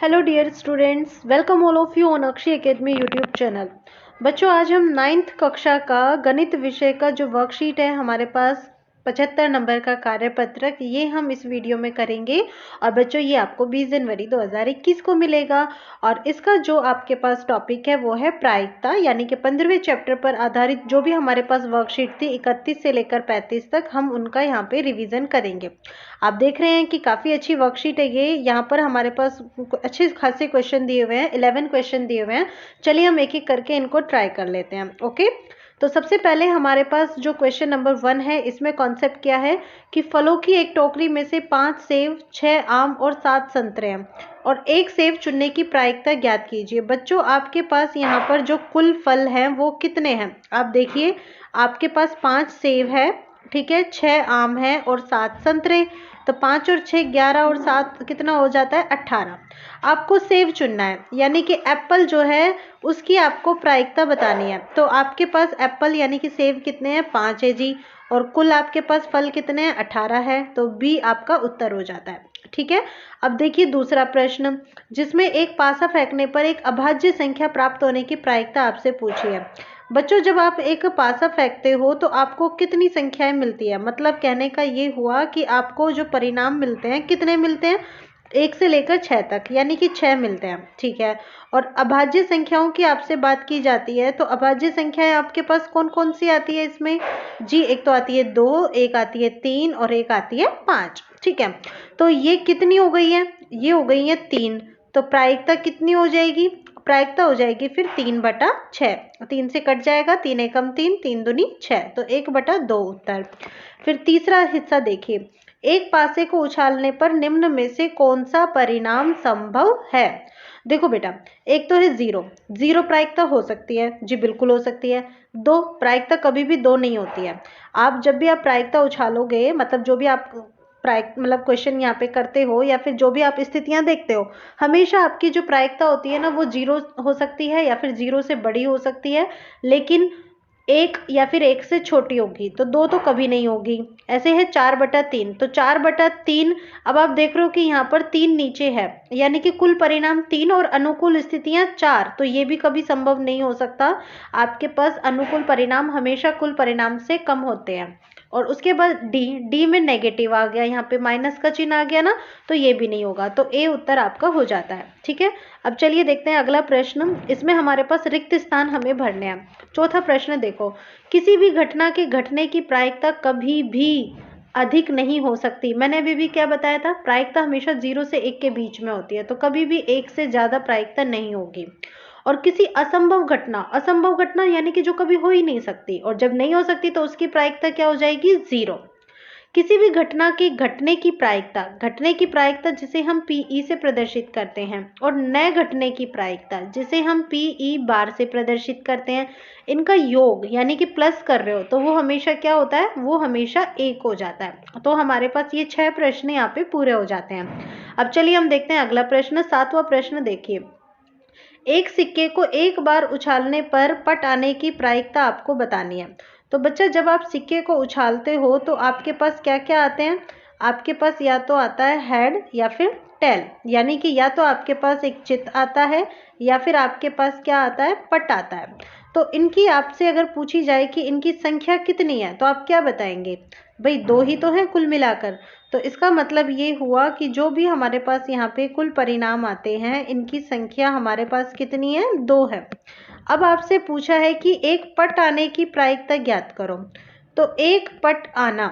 Hello dear students, welcome all of you on Akshay academy YouTube channel. बच्चों, आज हम 9th कक्षा का गणित विषय का जो वर्कशीट है हमारे पास 75 नंबर का कार्यपत्रक, ये हम इस वीडियो में करेंगे। और बच्चों, ये आपको 20 जनवरी 2021 को मिलेगा। और इसका जो आपके पास टॉपिक है वो है प्रायिकता, यानी कि 15वें चैप्टर पर आधारित जो भी हमारे पास वर्कशीट थी 31 से लेकर 35 तक, हम उनका यहाँ पे रिवीजन करेंगे। आप देख रहे हैं कि काफ़ी अच्छी वर्कशीट है ये। यहाँ पर हमारे पास अच्छे खासे क्वेश्चन दिए हुए हैं, 11 क्वेश्चन दिए हुए हैं। चलिए हम एक एक करके इनको ट्राई कर लेते हैं। ओके, तो सबसे पहले हमारे पास जो क्वेश्चन नंबर 1 है, इसमें कॉन्सेप्ट क्या है कि फलों की एक टोकरी में से 5 सेब, 6 आम और 7 संतरे हैं और एक सेब चुनने की प्रायिकता ज्ञात कीजिए। बच्चों, आपके पास यहाँ पर जो कुल फल हैं वो कितने हैं? आप देखिए, आपके पास 5 सेब है, ठीक है, 6 आम है और 7 संतरे। तो 5 और 6 11 और 7 कितना हो जाता है? 18। आपको सेब चुनना है, यानी कि एप्पल जो है उसकी आपको प्रायिकता बतानी है। तो आपके पास एप्पल यानी कि सेब कितने हैं? 5 है जी। और कुल आपके पास फल कितने हैं? 18 है। तो बी आपका उत्तर हो जाता है। ठीक है, अब देखिए दूसरा प्रश्न, जिसमें एक पासा फेंकने पर एक अभाज्य संख्या प्राप्त होने की प्रायिकता आपसे पूछी है। बच्चों, जब आप एक पासा फेंकते हो तो आपको कितनी संख्याएं मिलती है? मतलब कहने का ये हुआ कि आपको जो परिणाम मिलते हैं कितने मिलते हैं? 1 से लेकर 6 तक, यानी कि 6 मिलते हैं। ठीक है, और अभाज्य संख्याओं की आपसे बात की जाती है, तो अभाज्य संख्याएं आपके पास कौन कौन सी आती है इसमें जी? एक तो आती है 2, एक आती है 3 और एक आती है 5। ठीक है, तो ये कितनी हो गई है? ये हो गई है 3। तो प्रायिकता कितनी हो जाएगी? प्रायिकता हो जाएगी फिर 3/6। 3 से कट जाएगा, 3 एकम 3, 3 दूनी 6, तो 1/2 उत्तर। फिर तीसरा हिस्सा देखिए, एक पासे को उछालने पर निम्न में से कौन सा परिणाम संभव है? देखो बेटा, एक तो है 0। 0 प्रायिकता हो सकती है जी, बिल्कुल हो सकती है। 2 प्रायिकता कभी भी 2 नहीं होती है। आप जब भी आप प्रायिकता उछालोगे, मतलब जो भी आप मतलब क्वेश्चन यहाँ पे करते हो या फिर जो भी आप स्थितियां देखते हो, हमेशा आपकी जो प्रायिकता होती है ना वो 0 हो सकती है या फिर 0 से बड़ी हो सकती है, लेकिन 1 या फिर 1 से छोटी होगी। तो 2 तो कभी नहीं होगी। ऐसे है 4/3, तो 4/3। अब आप देख रहे हो कि यहाँ पर 3 नीचे है, यानी कि कुल परिणाम 3 और अनुकूल स्थितियां 4, तो ये भी कभी संभव नहीं हो सकता। आपके पास अनुकूल परिणाम हमेशा कुल परिणाम से कम होते हैं। और उसके बाद डी में नेगेटिव आ गया, यहाँ पे माइनस का चिन्ह आ गया ना, तो ये भी नहीं होगा। तो ए उत्तर आपका हो जाता है। ठीक है, अब चलिए देखते हैं अगला प्रश्न। इसमें हमारे पास रिक्त स्थान हमें भरने हैं। चौथा प्रश्न देखो, किसी भी घटना के घटने की प्रायिकता कभी भी अधिक नहीं हो सकती। मैंने अभी भी क्या बताया था? प्रायिकता हमेशा 0 से 1 के बीच में होती है, तो कभी भी 1 से ज्यादा प्रायिकता नहीं होगी। और किसी असंभव घटना यानी कि जो कभी हो ही नहीं सकती, और जब नहीं हो सकती तो उसकी प्रायिकता क्या हो जाएगी? 0। किसी भी घटना के घटने की प्रायिकता जिसे हम पीई से प्रदर्शित करते हैं, और न घटने की प्रायिकता जिसे हम पीई बार से प्रदर्शित करते हैं, इनका योग यानी कि प्लस कर रहे हो तो वो हमेशा क्या होता है? वो हमेशा 1 हो जाता है। तो हमारे पास ये 6 प्रश्न यहाँ पे पूरे हो जाते हैं। अब चलिए हम देखते हैं अगला प्रश्न। 7वां प्रश्न देखिए, एक सिक्के को एक बार उछालने पर पट आने की प्रायिकता आपको बतानी है। तो बच्चा, जब आप सिक्के को उछालते हो तो आपके पास क्या क्या आते हैं? आपके पास या तो आता है हेड या फिर टेल, यानी कि या तो आपके पास एक चित्त आता है या फिर आपके पास क्या आता है? पट आता है। तो इनकी आपसे अगर पूछी जाए कि इनकी संख्या कितनी है, तो आप क्या बताएंगे? भाई 2 ही तो हैं कुल मिलाकर। तो इसका मतलब ये हुआ कि जो भी हमारे पास यहाँ पे कुल परिणाम आते हैं, इनकी संख्या हमारे पास कितनी है? 2 है। अब आपसे पूछा है कि एक पट आने की प्रायिकता ज्ञात करो। तो एक पट आना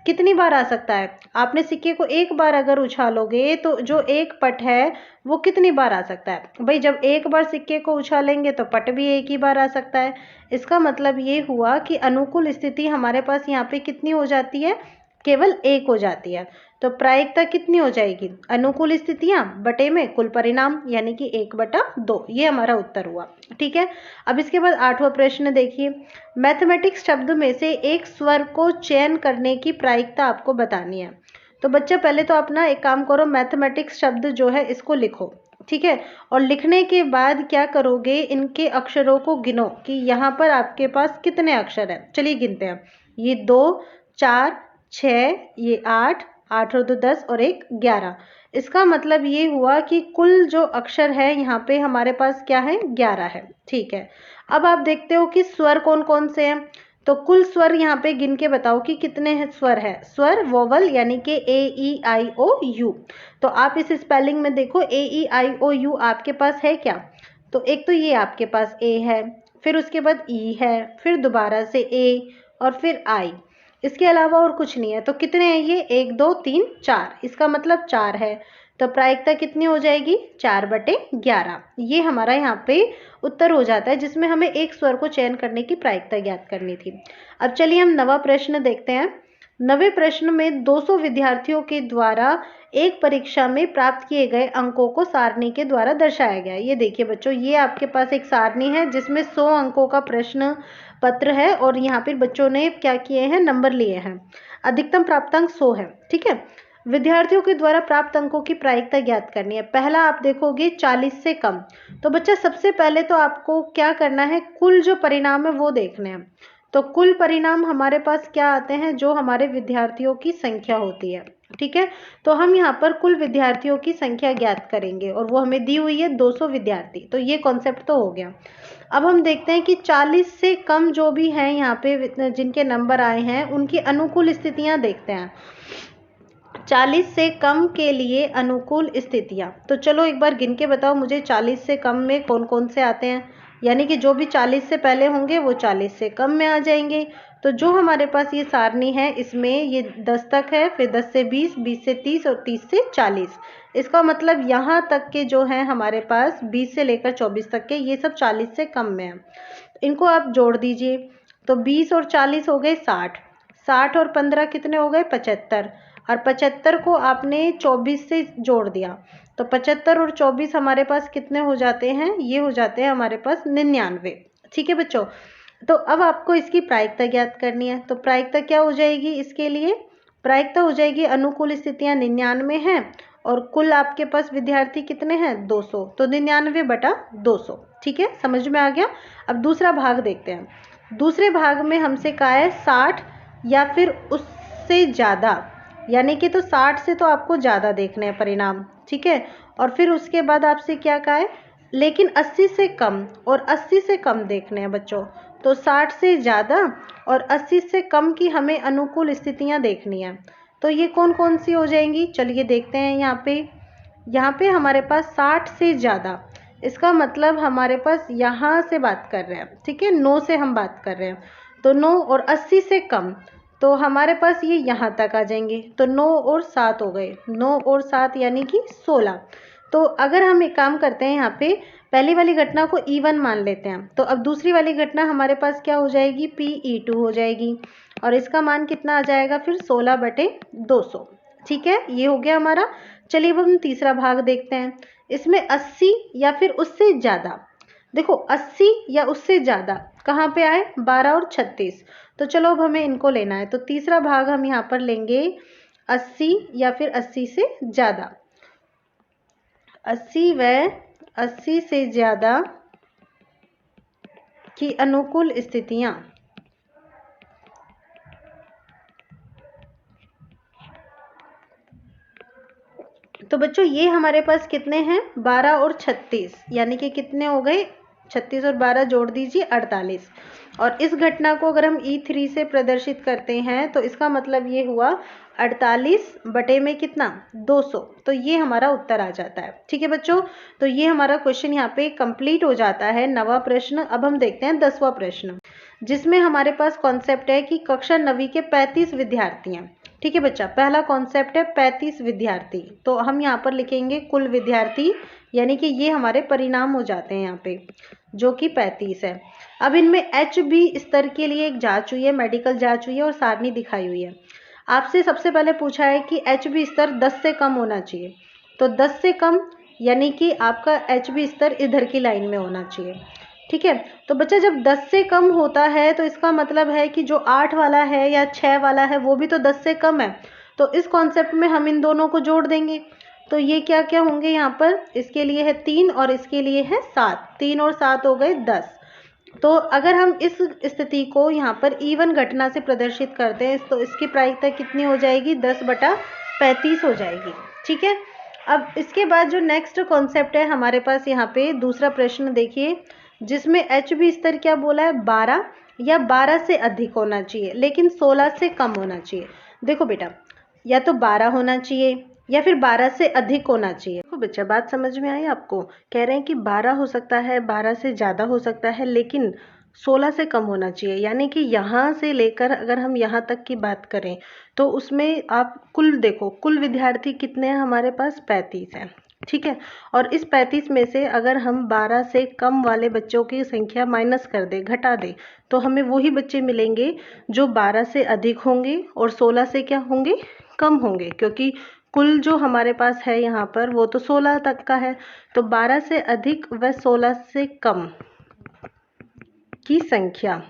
कितनी बार आ सकता है? आपने सिक्के को एक बार अगर उछालोगे तो जो एक पट है वो कितनी बार आ सकता है? भाई जब एक बार सिक्के को उछालेंगे तो पट भी एक ही बार आ सकता है। इसका मतलब ये हुआ कि अनुकूल स्थिति हमारे पास यहाँ पे कितनी हो जाती है? केवल 1 हो जाती है। तो प्रायिकता कितनी हो जाएगी? अनुकूल स्थितियां बटे में कुल परिणाम, यानी कि 1/2। ये हमारा उत्तर हुआ। ठीक है, अब इसके बाद 8वां प्रश्न देखिए, मैथमेटिक्स शब्द में से एक स्वर को चयन करने की प्रायिकता आपको बतानी है। तो बच्चा, पहले तो आप ना एक काम करो, मैथमेटिक्स शब्द जो है इसको लिखो। ठीक है, और लिखने के बाद क्या करोगे? इनके अक्षरों को गिनो कि यहाँ पर आपके पास कितने अक्षर हैं। चलिए गिनते हैं, ये 2, 4, 6, ये 8, 8 और 2 10 और 1 11। इसका मतलब ये हुआ कि कुल जो अक्षर है यहाँ पे हमारे पास क्या है, 11 है। ठीक है, अब आप देखते हो कि स्वर कौन कौन से हैं, तो कुल स्वर यहाँ पे गिन के बताओ कि कितने हैं स्वर है। स्वर वोवल यानी कि ए ई आई ओ यू। तो आप इस स्पेलिंग में देखो ए ई आई ओ यू आपके पास है क्या, तो एक तो ये आपके पास ए है, फिर उसके बाद ई है, फिर दोबारा से ए और फिर आई, इसके अलावा और कुछ नहीं है। तो कितने हैं ये, 1 2 3 4, इसका मतलब 4 है। तो प्रायिकता कितनी हो जाएगी, 4/11। ये हमारा यहाँ पे उत्तर हो जाता है, जिसमें हमें एक स्वर को चयन करने की प्रायिकता ज्ञात करनी थी। अब चलिए हम नवा प्रश्न देखते हैं। नवे प्रश्न में 200 विद्यार्थियों के द्वारा एक परीक्षा में प्राप्त किए गए अंकों को सारणी के द्वारा दर्शाया गया। ये देखिए बच्चों, ये आपके पास एक सारणी है जिसमें 100 अंकों का प्रश्न पत्र है और यहाँ पर बच्चों ने क्या किए हैं, नंबर लिए हैं। अधिकतम प्राप्तांक 100 है। ठीक है, विद्यार्थियों के द्वारा प्राप्त अंकों की प्रायिकता ज्ञात करनी है। पहला आप देखोगे 40 से कम। तो बच्चा सबसे पहले तो आपको क्या करना है, कुल जो परिणाम है वो देखने हैं। तो कुल परिणाम हमारे पास क्या आते हैं, जो हमारे विद्यार्थियों की संख्या होती है। ठीक है, तो हम यहाँ पर कुल विद्यार्थियों की संख्या ज्ञात करेंगे और वो हमें दी हुई है 200 विद्यार्थी। तो ये कॉन्सेप्ट तो हो गया। अब हम देखते हैं कि 40 से कम जो भी हैं यहाँ पे जिनके नंबर आए हैं, उनकी अनुकूल स्थितियाँ देखते हैं। 40 से कम के लिए अनुकूल स्थितियाँ, तो चलो एक बार गिन के बताओ मुझे 40 से कम में कौन कौन से आते हैं। यानी कि जो भी 40 से पहले होंगे वो 40 से कम में आ जाएंगे। तो जो हमारे पास ये सारणी है, इसमें ये 10 तक है, फिर 10 से 20, 20 से 30 और 30 से 40। इसका मतलब यहाँ तक के जो हैं हमारे पास 20 से लेकर 24 तक के, ये सब 40 से कम में हैं। इनको आप जोड़ दीजिए, तो 20 और 40 हो गए 60, 60 और 15 कितने हो गए, 75, और 75 को आपने 24 से जोड़ दिया, तो 75 और 24 हमारे पास कितने हो जाते हैं, ये हो जाते हैं हमारे पास 99। ठीक है बच्चों, तो अब आपको इसकी प्रायिकता ज्ञात करनी है। तो प्रायिकता क्या हो जाएगी, इसके लिए प्रायिकता हो जाएगी, अनुकूल स्थितियाँ 99 हैं और कुल आपके पास विद्यार्थी कितने हैं, 200। तो 99/200। ठीक है, समझ में आ गया। अब दूसरा भाग देखते हैं। दूसरे भाग में हमसे कहा है 60 या फिर उससे ज़्यादा, यानी कि तो 60 से तो आपको ज़्यादा देखने हैं परिणाम। ठीक है, और फिर उसके बाद आपसे क्या कहा है, लेकिन 80 से कम और 80 से कम देखने हैं बच्चों। तो 60 से ज़्यादा और 80 से कम की हमें अनुकूल स्थितियाँ देखनी है। तो ये कौन कौन सी हो जाएंगी, चलिए देखते हैं। यहाँ पे हमारे पास 60 से ज़्यादा, इसका मतलब हमारे पास यहाँ से बात कर रहे हैं। ठीक है, 9 से हम बात कर रहे हैं, तो 9 और 80 से कम, तो हमारे पास ये यहाँ तक आ जाएंगे। तो 9 और 7 हो गए, 9 और 7 यानी कि 16। तो अगर हम एक काम करते हैं, यहाँ पे पहली वाली घटना को E1 मान लेते हैं, तो अब दूसरी वाली घटना हमारे पास क्या हो जाएगी, PE2 हो जाएगी, और इसका मान कितना आ जाएगा फिर 16/200। ठीक है, ये हो गया हमारा। चलिए अब हम तीसरा भाग देखते हैं। इसमें 80 या फिर उससे ज़्यादा, देखो 80 या उससे ज़्यादा कहाँ पे आए, 12 और 36। तो चलो अब हमें इनको लेना है। तो तीसरा भाग हम यहाँ पर लेंगे 80 या फिर 80 से ज़्यादा, 80 व 80 से ज़्यादा की अनुकूल स्थितियाँ। तो बच्चों ये हमारे पास कितने हैं, 12 और 36, यानी कि कितने हो गए, 36 और 12 जोड़ दीजिए 48। और इस घटना को अगर हम E3 से प्रदर्शित करते हैं, तो इसका मतलब ये हुआ 48 बटे में कितना, 200। तो ये हमारा उत्तर आ जाता है। ठीक है बच्चों, तो ये हमारा क्वेश्चन यहाँ पे कंप्लीट हो जाता है, नवा प्रश्न। अब हम देखते हैं 10वां प्रश्न, जिसमें हमारे पास कॉन्सेप्ट है कि कक्षा 9वीं के 35 विद्यार्थी हैं। ठीक है बच्चा, पहला कॉन्सेप्ट है 35 विद्यार्थी। तो हम यहाँ पर लिखेंगे कुल विद्यार्थी, यानी कि ये हमारे परिणाम हो जाते हैं यहाँ पे, जो कि 35 है। अब इनमें HB स्तर के लिए एक जांच हुई है, मेडिकल जांच हुई है और सारणी दिखाई हुई है। आपसे सबसे पहले पूछा है कि HB स्तर 10 से कम होना चाहिए। तो 10 से कम यानी कि आपका HB स्तर इधर की लाइन में होना चाहिए। ठीक है, तो बच्चा जब 10 से कम होता है, तो इसका मतलब है कि जो 8 वाला है या 6 वाला है वो भी तो 10 से कम है। तो इस कॉन्सेप्ट में हम इन दोनों को जोड़ देंगे। तो ये क्या क्या होंगे यहाँ पर, इसके लिए है 3 और इसके लिए है 7, 3 और 7 हो गए 10। तो अगर हम इस स्थिति को यहाँ पर E1 घटना से प्रदर्शित करते हैं, तो इसकी प्रायिकता कितनी हो जाएगी, 10/11। 35 हो जाएगी। ठीक है, अब इसके बाद जो नेक्स्ट कॉन्सेप्ट है हमारे पास यहाँ पे दूसरा प्रश्न देखिए, जिसमें HB स्तर क्या बोला है, 12 या 12 से अधिक होना चाहिए, लेकिन 16 से कम होना चाहिए। देखो बेटा, या तो 12 होना चाहिए या फिर 12 से अधिक होना चाहिए। देखो बच्चा, बात समझ में आई आपको? कह रहे हैं कि 12 हो सकता है, 12 से ज़्यादा हो सकता है, लेकिन 16 से कम होना चाहिए। यानी कि यहाँ से लेकर अगर हम यहाँ तक की बात करें तो उसमें आप कुल देखो, कुल विद्यार्थी कितने हैं हमारे पास, 35 हैं। ठीक है, और इस 35 में से अगर हम 12 से कम वाले बच्चों की संख्या माइनस कर दें, घटा दें, तो हमें वही बच्चे मिलेंगे जो 12 से अधिक होंगे और 16 से क्या होंगे, कम होंगे, क्योंकि कुल जो हमारे पास है यहाँ पर वो तो 16 तक का है। तो 12 से अधिक व 16 से कम की संख्या,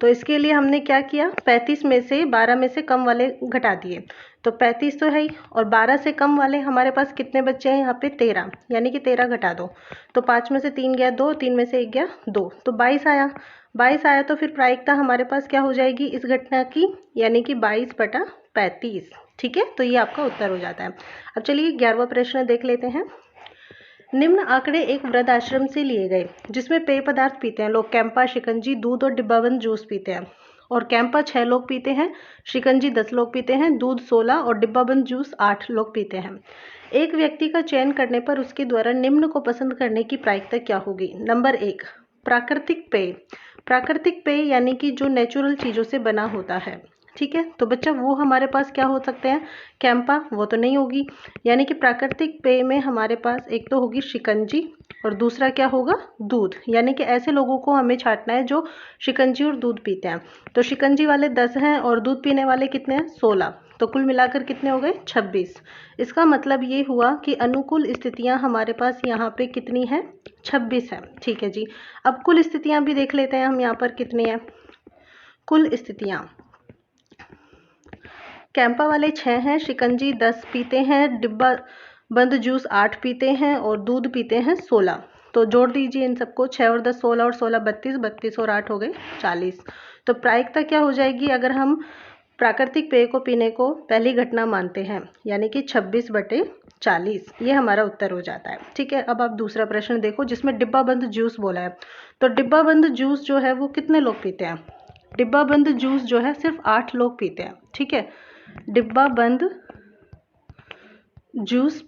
तो इसके लिए हमने क्या किया, 35 में से 12 में से कम वाले घटा दिए, तो 35 तो है ही, और 12 से कम वाले हमारे पास कितने बच्चे हैं यहाँ पे, 13, यानी कि 13 घटा दो, तो 5 में से 3 गया 2, 3 में से 1 गया 2, तो 22 आया। 22 आया तो फिर प्रायिकता हमारे पास क्या हो जाएगी इस घटना की, यानी कि 22/35। ठीक है, तो ये आपका उत्तर हो जाता है। अब चलिए 11वां प्रश्न देख लेते हैं। निम्न आंकड़े एक वृद्ध आश्रम से लिए गए जिसमें पेय पदार्थ पीते हैं लोग कैंपा, शिकंजी, दूध और डिब्बाबंद जूस पीते हैं। और कैंपा 6 लोग पीते हैं, शिकंजी 10 लोग पीते हैं, दूध 16 और डिब्बाबंद जूस 8 लोग पीते हैं। एक व्यक्ति का चयन करने पर उसके द्वारा निम्न को पसंद करने की प्रायिकता क्या होगी। नंबर 1, प्राकृतिक पेय। प्राकृतिक पेय यानी कि जो नेचुरल चीज़ों से बना होता है। ठीक है, तो बच्चा वो हमारे पास क्या हो सकते हैं, कैंपा, वो तो नहीं होगी। यानी कि प्राकृतिक पेय में हमारे पास एक तो होगी शिकंजी और दूसरा क्या होगा, दूध। यानी कि ऐसे लोगों को हमें छांटना है जो शिकंजी और दूध पीते हैं। तो शिकंजी वाले 10 हैं और दूध पीने वाले कितने हैं, 16, तो कुल मिलाकर कितने हो गए, 26। इसका मतलब ये हुआ कि अनुकूल स्थितियां हमारे पास यहाँ पे कितनी है, 26 है। ठीक है जी, अब कुल स्थितियां भी देख लेते हैं हम यहाँ पर कितनी है। कुल स्थितियां, कैंपा वाले 6 हैं, शिकंजी 10 पीते हैं, डिब्बा बंद जूस 8 पीते हैं और दूध पीते हैं 16। तो जोड़ दीजिए इन सबको, 6 और 10 16 और 16 32, 32 और 8 हो गए 40। तो प्रायिकता क्या हो जाएगी अगर हम प्राकृतिक पेय को पीने को पहली घटना मानते हैं, यानी कि 26/40, ये हमारा उत्तर हो जाता है। ठीक है, अब आप दूसरा प्रश्न देखो जिसमें डिब्बा बंद जूस बोला है। तो डिब्बा बंद जूस जो है वो कितने लोग पीते हैं, डिब्बा बंद जूस जो है सिर्फ 8 लोग पीते हैं। ठीक है, डिब्बा बंद जूस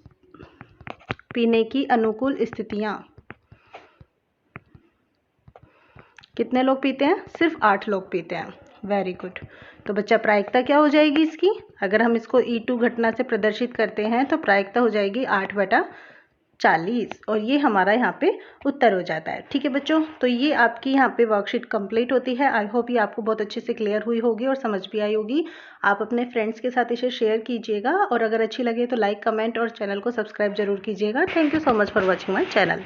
पीने की अनुकूल स्थितियां, कितने लोग पीते हैं, सिर्फ 8 लोग पीते हैं। Very good. तो बच्चा प्रायिकता क्या हो जाएगी इसकी, अगर हम इसको E2 घटना से प्रदर्शित करते हैं तो प्रायिकता हो जाएगी 8/40, और ये हमारा यहाँ पे उत्तर हो जाता है। ठीक है बच्चों, तो ये आपकी यहाँ पे वर्कशीट कंप्लीट होती है। आई होप ये आपको बहुत अच्छे से क्लियर हुई होगी और समझ भी आई होगी। आप अपने फ्रेंड्स के साथ इसे शेयर कीजिएगा, और अगर अच्छी लगे तो लाइक, कमेंट और चैनल को सब्सक्राइब जरूर कीजिएगा। Thank you so much for watching my channel.